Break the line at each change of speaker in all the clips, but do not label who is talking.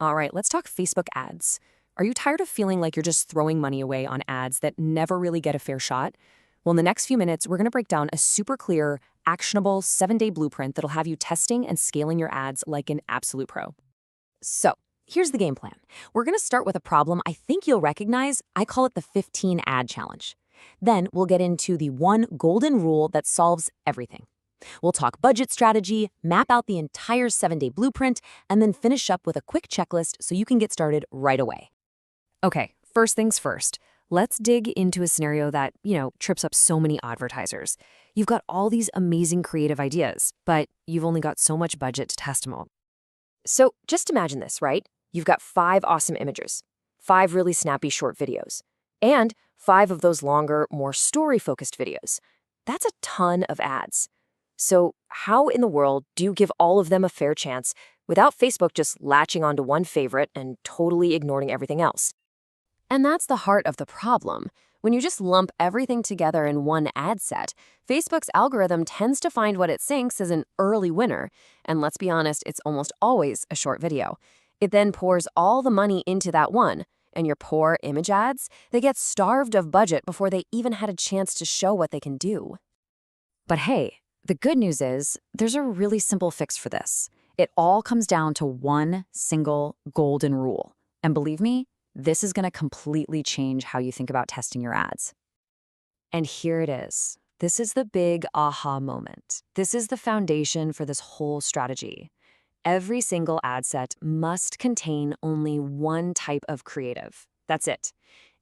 All right, let's talk Facebook ads. Are you tired of feeling like you're just throwing money away on ads that never really get a fair shot? Well, in the next few minutes, we're going to break down a super clear, actionable 7-day blueprint that'll have you testing and scaling your ads like an absolute pro. So, here's the game plan. We're going to start with a problem I think you'll recognize. I call it the 15 ad challenge. Then we'll get into the one golden rule that solves everything. We'll talk budget strategy, map out the entire 7-day blueprint, and then finish up with a quick checklist so you can get started right away. Okay, first things first. Let's dig into a scenario that, trips up so many advertisers. You've got all these amazing creative ideas, but you've only got so much budget to test them all. So just imagine this, right? You've got 5 awesome images, 5 really snappy short videos, and 5 of those longer, more story-focused videos. That's a ton of ads. So how in the world do you give all of them a fair chance without Facebook just latching onto one favorite and totally ignoring everything else? And that's the heart of the problem. When you just lump everything together in one ad set, Facebook's algorithm tends to find what it thinks is an early winner. And let's be honest, it's almost always a short video. It then pours all the money into that one. And your poor image ads, they get starved of budget before they even had a chance to show what they can do. But hey, the good news is there's a really simple fix for this. It all comes down to one single golden rule. And believe me, this is going to completely change how you think about testing your ads. And here it is. This is the big aha moment. This is the foundation for this whole strategy. Every single ad set must contain only one type of creative. That's it.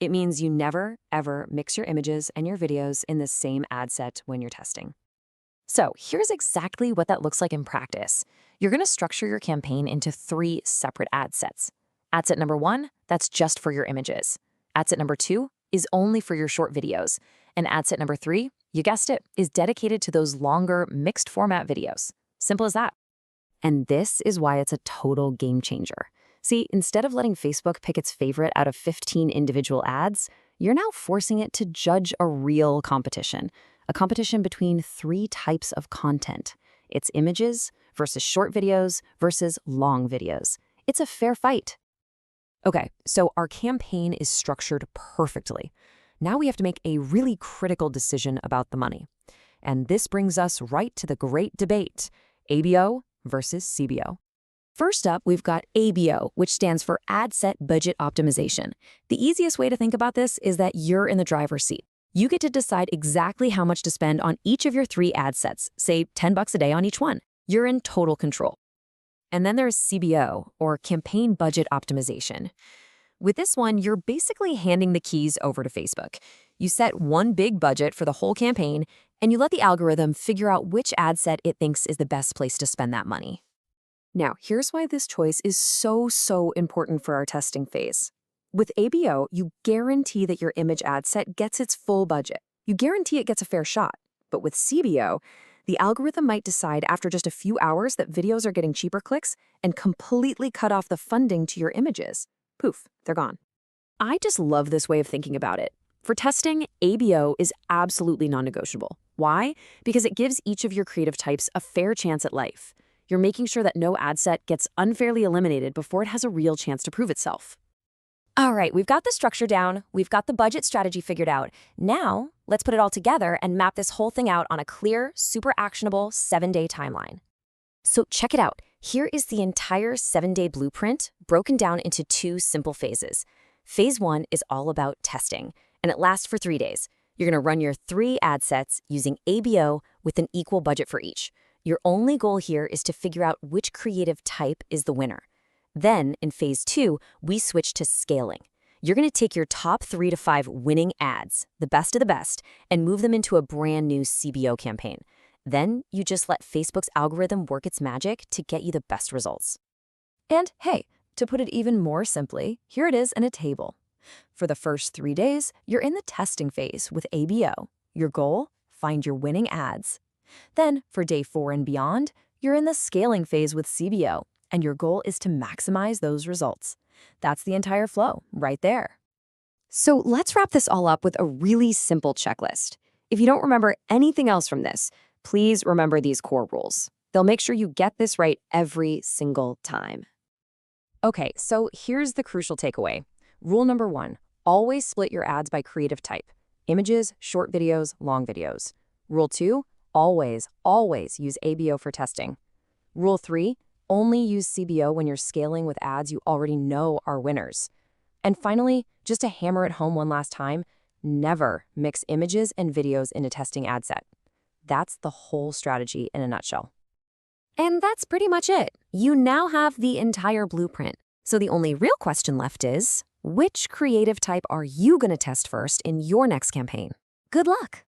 It means you never, ever mix your images and your videos in the same ad set when you're testing. So here's exactly what that looks like in practice. You're going to structure your campaign into 3 separate ad sets. Ad set number 1, that's just for your images. Ad set number 2 is only for your short videos. And ad set number 3, you guessed it, is dedicated to those longer mixed format videos. Simple as that. And this is why it's a total game changer. See, instead of letting Facebook pick its favorite out of 15 individual ads, you're now forcing it to judge a real competition. A competition between 3 types of content. It's images versus short videos versus long videos. It's a fair fight. Okay, so our campaign is structured perfectly. Now we have to make a really critical decision about the money. And this brings us right to the great debate, ABO versus CBO. First up, we've got ABO, which stands for Ad Set Budget Optimization. The easiest way to think about this is that you're in the driver's seat. You get to decide exactly how much to spend on each of your 3 ad sets, say $10 a day on each one. You're in total control. And then there's CBO, or Campaign Budget Optimization. With this one, you're basically handing the keys over to Facebook. You set one big budget for the whole campaign, and you let the algorithm figure out which ad set it thinks is the best place to spend that money. Now, here's why this choice is so important for our testing phase. With ABO, you guarantee that your image ad set gets its full budget. You guarantee it gets a fair shot. But with CBO, the algorithm might decide after just a few hours that videos are getting cheaper clicks and completely cut off the funding to your images. Poof, they're gone. I just love this way of thinking about it. For testing, ABO is absolutely non-negotiable. Why? Because it gives each of your creative types a fair chance at life. You're making sure that no ad set gets unfairly eliminated before it has a real chance to prove itself. All right, we've got the structure down, we've got the budget strategy figured out. Now, let's put it all together and map this whole thing out on a clear, super actionable 7-day timeline. So check it out. Here is the entire 7-day blueprint broken down into 2 simple phases. Phase 1 is all about testing, and it lasts for 3 days. You're going to run your 3 ad sets using ABO with an equal budget for each. Your only goal here is to figure out which creative type is the winner. Then, in phase 2, we switch to scaling. You're going to take your top 3 to 5 winning ads, the best of the best, and move them into a brand new CBO campaign. Then, you just let Facebook's algorithm work its magic to get you the best results. And hey, to put it even more simply, here it is in a table. For the first 3 days, you're in the testing phase with ABO. Your goal? Find your winning ads. Then, for day 4 and beyond, you're in the scaling phase with CBO. And your goal is to maximize those results. That's the entire flow, right there. So let's wrap this all up with a really simple checklist. If you don't remember anything else from this, please remember these core rules. They'll make sure you get this right every single time. Okay, so here's the crucial takeaway. Rule number 1, always split your ads by creative type: images, short videos, long videos. Rule 2, always use ABO for testing. Rule 3, only use CBO when you're scaling with ads you already know are winners. And finally, just to hammer it home one last time, never mix images and videos in a testing ad set. That's the whole strategy in a nutshell. And that's pretty much it. You now have the entire blueprint. So the only real question left is, which creative type are you going to test first in your next campaign? Good luck!